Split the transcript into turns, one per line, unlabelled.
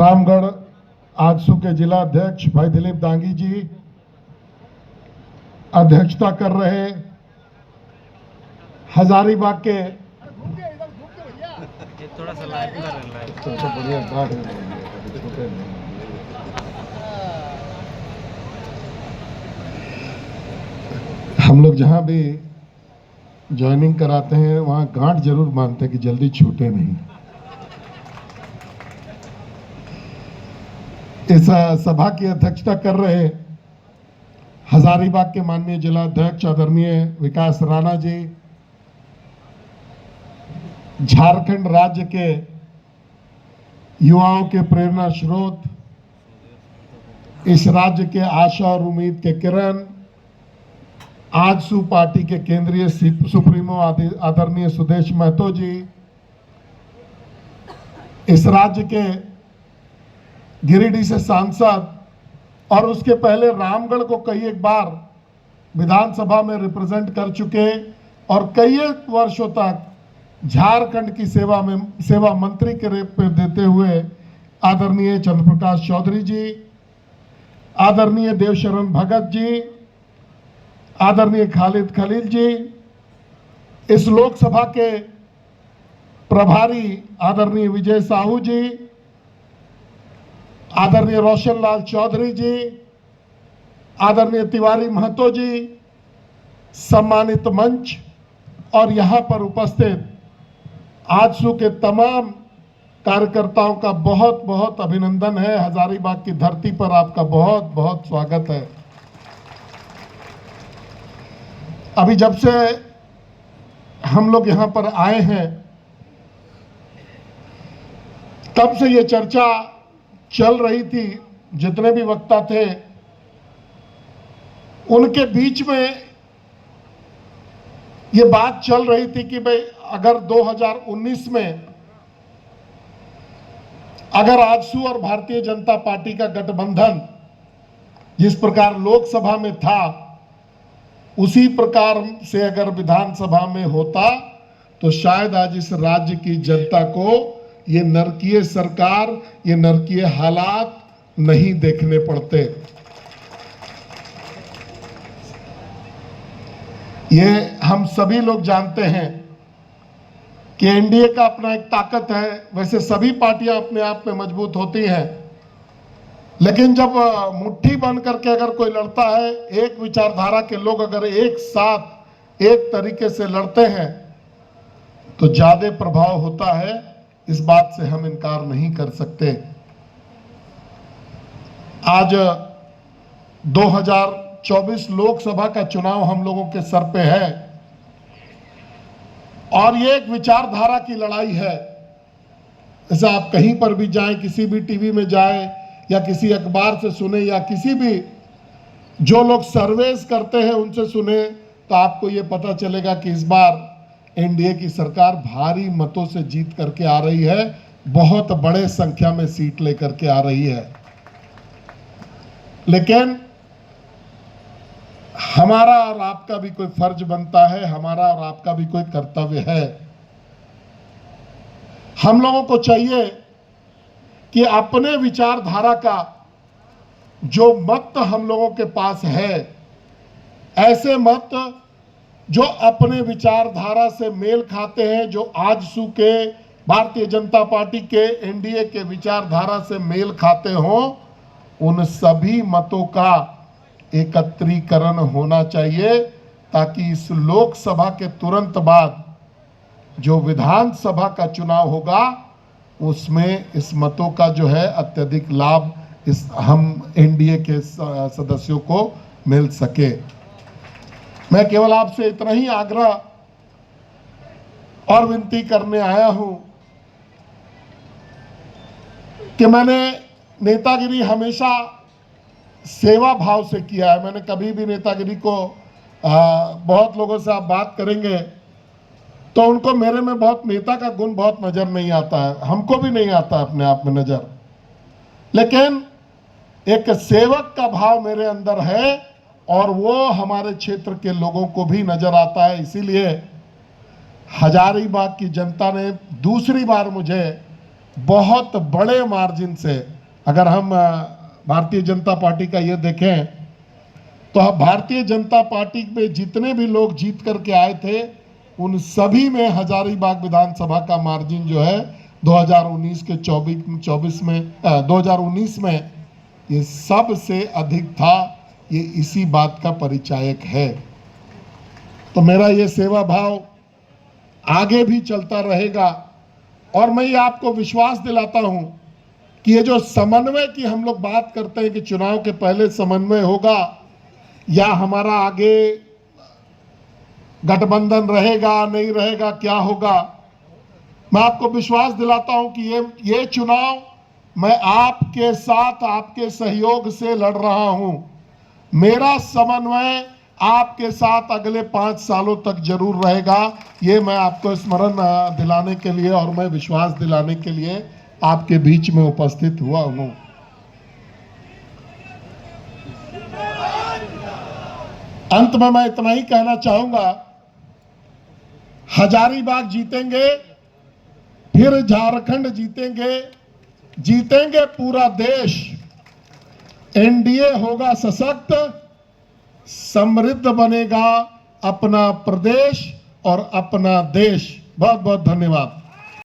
रामगढ़ आजसू के जिला अध्यक्ष भाई दिलीप दांगी जी अध्यक्षता कर रहे। हजारीबाग के
थोड़ा सा लाइव
हम लोग जहां भी ज्वाइनिंग कराते हैं वहां गांठ जरूर मानते हैं कि जल्दी छूटे नहीं। इस सभा की अध्यक्षता कर रहे हजारीबाग के माननीय जिला अध्यक्ष आदरणीय विकास राणा जी, झारखंड राज्य के युवाओं के प्रेरणा स्रोत, इस राज्य के आशा और उम्मीद के किरण, आजसू पार्टी के केंद्रीय सुप्रीमो आदरणीय सुदेश महतो जी, इस राज्य के गिरिडीह से सांसद और उसके पहले रामगढ़ को कई एक बार विधानसभा में रिप्रेजेंट कर चुके और कई एक वर्षों तक झारखंड की सेवा मंत्री के रूप में देते हुए आदरणीय चंद्रप्रकाश चौधरी जी, आदरणीय देवशरण भगत जी, आदरणीय खालिद खलील जी, इस लोकसभा के प्रभारी आदरणीय विजय साहू जी, आदरणीय रोशन लाल चौधरी जी, आदरणीय तिवारी महतो जी, सम्मानित मंच और यहां पर उपस्थित आजसू के तमाम कार्यकर्ताओं का बहुत बहुत अभिनंदन है। हजारीबाग की धरती पर आपका बहुत बहुत स्वागत है। अभी जब से हम लोग यहां पर आए हैं तब से ये चर्चा चल रही थी, जितने भी वक्ता थे उनके बीच में ये बात चल रही थी कि भाई अगर 2019 में अगर आजसू और भारतीय जनता पार्टी का गठबंधन जिस प्रकार लोकसभा में था उसी प्रकार से अगर विधानसभा में होता तो शायद आज इस राज्य की जनता को ये नरकीय सरकार, ये नरकीय हालात नहीं देखने पड़ते। ये हम सभी लोग जानते हैं कि एनडीए का अपना एक ताकत है। वैसे सभी पार्टियां अपने आप में मजबूत होती हैं, लेकिन जब मुट्ठी बंद करके अगर कोई लड़ता है, एक विचारधारा के लोग अगर एक साथ एक तरीके से लड़ते हैं तो ज्यादा प्रभाव होता है। इस बात से हम इनकार नहीं कर सकते। आज 2024 लोकसभा का चुनाव हम लोगों के सर पे है और ये एक विचारधारा की लड़ाई है। जैसे आप कहीं पर भी जाएं, किसी भी टीवी में जाएं या किसी अखबार से सुने या किसी भी जो लोग सर्वेस करते हैं उनसे सुने तो आपको ये पता चलेगा कि इस बार एनडीए की सरकार भारी मतों से जीत करके आ रही है, बहुत बड़े संख्या में सीट लेकर के आ रही है। लेकिन हमारा और आपका भी कोई फर्ज बनता है, हमारा और आपका भी कोई कर्तव्य है। हम लोगों को चाहिए कि अपने विचारधारा का जो मत हम लोगों के पास है, ऐसे मत जो अपने विचारधारा से मेल खाते हैं, जो आजसू के भारतीय जनता पार्टी के एनडीए के विचारधारा से मेल खाते हों, उन सभी मतों का एकत्रीकरण होना चाहिए ताकि इस लोकसभा के तुरंत बाद जो विधानसभा का चुनाव होगा उसमें इस मतों का जो है अत्यधिक लाभ इस हम एनडीए के सदस्यों को मिल सके। मैं केवल आपसे इतना ही आग्रह और विनती करने आया हूं कि मैंने नेतागिरी हमेशा सेवा भाव से किया है। मैंने कभी भी नेतागिरी को बहुत लोगों से आप बात करेंगे तो उनको मेरे में बहुत नेता का गुण बहुत नजर नहीं आता है, हमको भी नहीं आता अपने आप में नजर, लेकिन एक सेवक का भाव मेरे अंदर है और वो हमारे क्षेत्र के लोगों को भी नजर आता है। इसीलिए हजारीबाग की जनता ने दूसरी बार मुझे बहुत बड़े मार्जिन से, अगर हम भारतीय जनता पार्टी का ये देखें तो भारतीय जनता पार्टी में जितने भी लोग जीत करके आए थे उन सभी में हजारीबाग विधानसभा का मार्जिन जो है 2019 के 24 में 2019 में ये सबसे अधिक था। ये इसी बात का परिचायक है। तो मेरा ये सेवा भाव आगे भी चलता रहेगा और मैं ये आपको विश्वास दिलाता हूं कि ये जो समन्वय की हम लोग बात करते हैं कि चुनाव के पहले समन्वय होगा या हमारा आगे गठबंधन रहेगा नहीं रहेगा क्या होगा, मैं आपको विश्वास दिलाता हूं कि ये चुनाव मैं आपके साथ आपके सहयोग से लड़ रहा हूं। मेरा समन्वय आपके साथ अगले 5 सालों तक जरूर रहेगा। ये मैं आपको स्मरण दिलाने के लिए और मैं विश्वास दिलाने के लिए आपके बीच में उपस्थित हुआ हूं। अंत में मैं इतना ही कहना चाहूंगा, हजारीबाग जीतेंगे, फिर झारखंड जीतेंगे, जीतेंगे पूरा देश। एनडीए होगा सशक्त, समृद्ध बनेगा अपना प्रदेश और अपना देश। बहुत बहुत धन्यवाद।